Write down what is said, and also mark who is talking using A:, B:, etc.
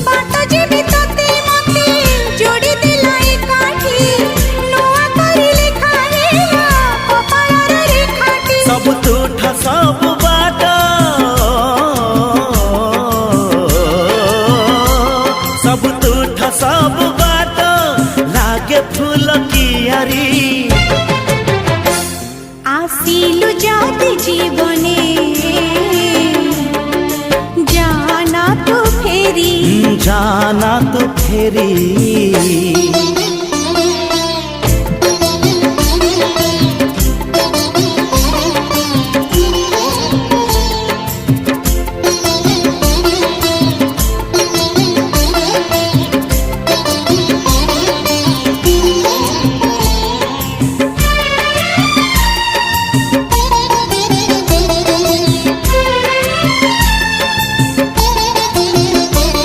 A: बाट जीवी तते मते जोड़ी दिला एकाठी नुआ करी लेखा हेला कपाळर रेखाटी
B: सब तुठ सब बाट सब तुठ सब बाट लागे फूल कियारी
A: आसिलु जाति जीवने जाना तो फेरी
B: जाना तो फेरी